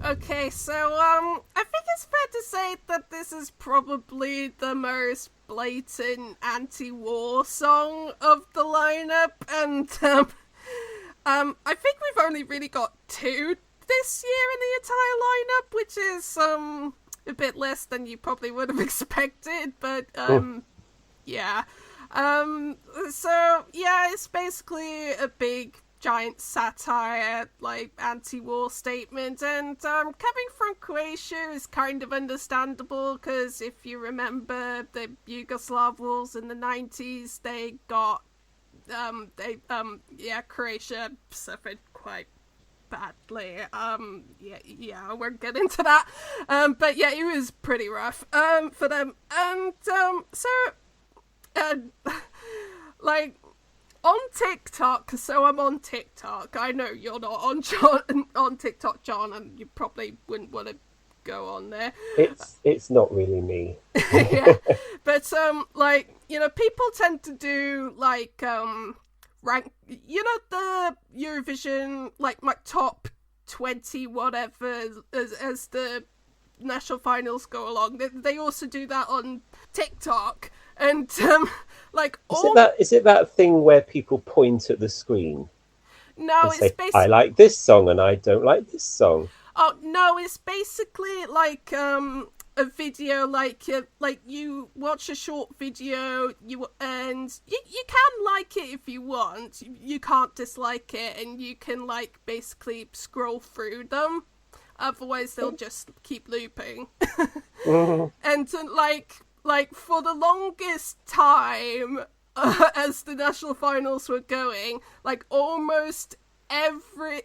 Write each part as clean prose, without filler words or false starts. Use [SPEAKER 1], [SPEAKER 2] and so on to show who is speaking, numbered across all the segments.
[SPEAKER 1] Okay, so I think it's fair to say that this is probably the most blatant anti-war song of the lineup, and I think we've only really got two this year in the entire lineup, which is a bit less than you probably would have expected, but yeah. So yeah, it's basically a big giant satire, like anti-war statement, and coming from Croatia is kind of understandable because if you remember the Yugoslav wars in the 90s, they got Croatia suffered quite badly. I won't get into that. But yeah, it was pretty rough for them, and uh, like on TikTok. So I'm on TikTok. I know you're not on TikTok, John, and you probably wouldn't want to go on there.
[SPEAKER 2] It's not really me.
[SPEAKER 1] Yeah, but people tend to do like rank. The Eurovision like my top 20 whatever as the national finals go along. They also do that on TikTok, and like all.
[SPEAKER 2] Is it that thing where people point at the screen
[SPEAKER 1] No,
[SPEAKER 2] and
[SPEAKER 1] it's
[SPEAKER 2] say, "I
[SPEAKER 1] basically.
[SPEAKER 2] like this song and I don't like this song"?
[SPEAKER 1] Oh no, it's basically like a video like you watch a short video you can like it if you want. You can't dislike it, and you can like basically scroll through them. Otherwise, they'll just keep looping. And like for the longest time, as the national finals were going, like almost every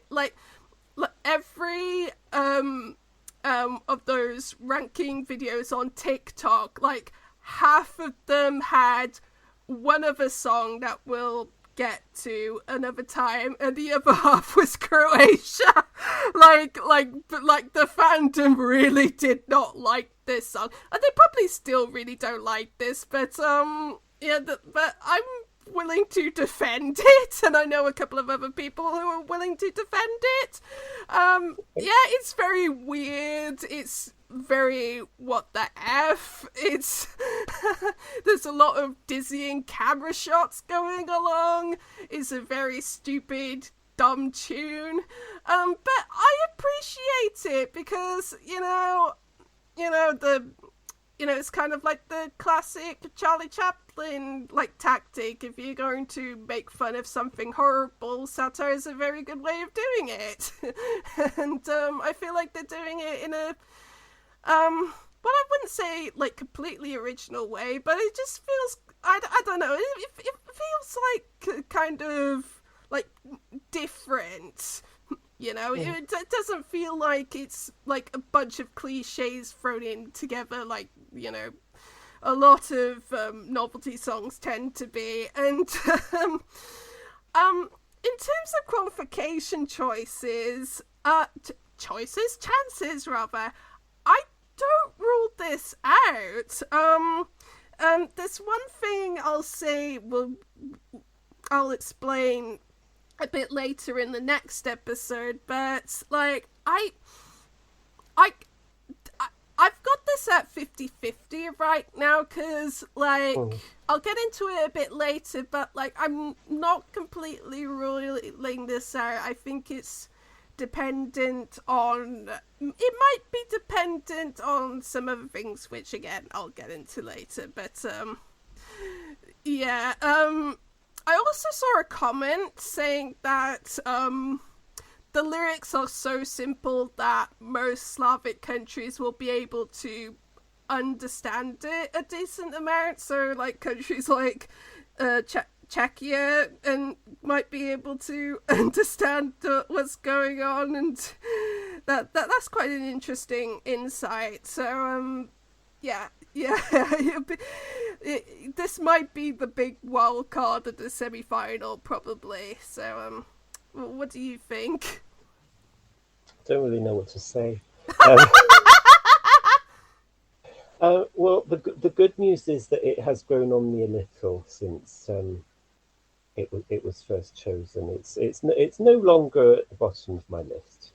[SPEAKER 1] of those ranking videos on TikTok, like half of them had one other song that we'll get to another time, and the other half was Croatia. But the fandom really did not like this song, and they probably still really don't like this. But but I'm willing to defend it, and I know a couple of other people who are willing to defend it. It's very weird. It's very what the F. It's there's a lot of dizzying camera shots going along. It's a very stupid, dumb tune. But I appreciate it because it's kind of like the classic Charlie Chaplin like tactic. If you're going to make fun of something horrible, satire is a very good way of doing it. And I feel like they're doing it in a I wouldn't say like completely original way, but it just feels I don't know. It feels like kind of like different. It doesn't feel like it's like a bunch of cliches thrown in together, like a lot of novelty songs tend to be. And in terms of qualification choices, chances rather, I don't rule this out. There's one thing I'll say. I'll explain a bit later in the next episode, but like I've got this at 50-50 right now because like I'll get into it a bit later, but like I'm not completely ruling this out. I think it's dependent on it might be dependent on some other things, which again I'll get into later, but yeah. I also saw a comment saying that the lyrics are so simple that most Slavic countries will be able to understand it a decent amount. So, like countries like Czechia and might be able to understand what's going on, and that's quite an interesting insight. So, yeah. This might be the big wild card of the semi-final, probably. So, what do you think?
[SPEAKER 2] Don't really know what to say. Well, the good news is that it has grown on me a little since it was first chosen. It's no longer at the bottom of my list.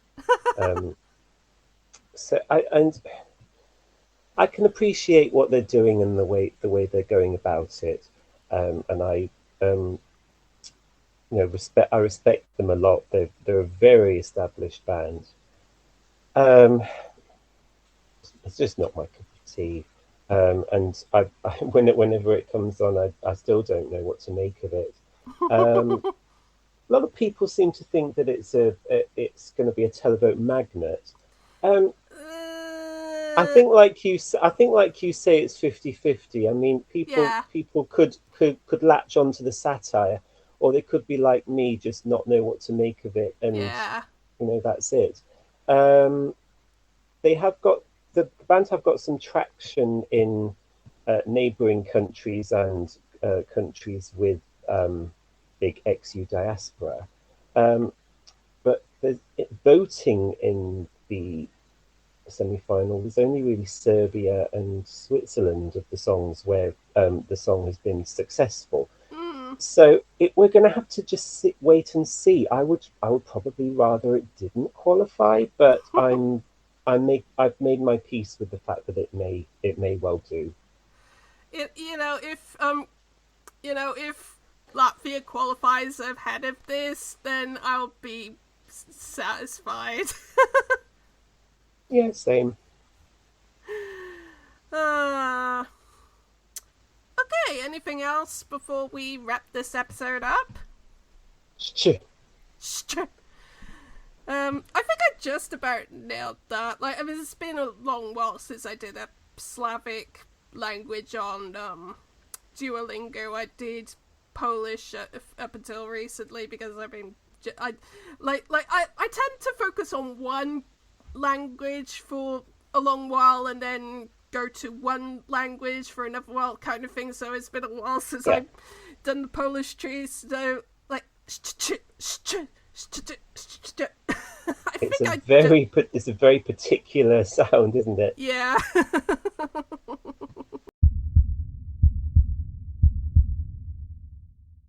[SPEAKER 2] So I can appreciate what they're doing and the way they're going about it, and I respect them a lot. They're a very established band. Um, it's just not my cup of tea. And whenever it comes on, I still don't know what to make of it. A lot of people seem to think that it's going to be a televote magnet. Um, I think like you say, it's 50-50. I mean,
[SPEAKER 1] Yeah,
[SPEAKER 2] people could latch onto the satire, or they could be like me, just not know what to make of it, and
[SPEAKER 1] yeah,
[SPEAKER 2] that's it. Um, they have got the band have got some traction in neighbouring countries and countries with big XU diaspora, um, but voting in the semi-final, there's only really Serbia and Switzerland of the songs where the song has been successful.
[SPEAKER 1] mm.
[SPEAKER 2] So we're going to have to just wait and see. I would probably rather it didn't qualify, but I've made my peace with the fact that it may well do.
[SPEAKER 1] It if Latvia qualifies ahead of this, then I'll be satisfied.
[SPEAKER 2] Yeah, same.
[SPEAKER 1] uh, okay, anything else before we wrap this episode up?
[SPEAKER 2] Sure.
[SPEAKER 1] I think I just about nailed that. Like, I mean, it's been a long while since I did a Slavic language on Duolingo. I did Polish up until recently because I've been I tend to focus on one language for a long while and then go to one language for another while, kind of thing. So it's been a while since
[SPEAKER 2] Yeah,
[SPEAKER 1] I've done the Polish trees. So like, I
[SPEAKER 2] it's
[SPEAKER 1] think I just
[SPEAKER 2] it's a very particular sound, isn't it?
[SPEAKER 1] yeah.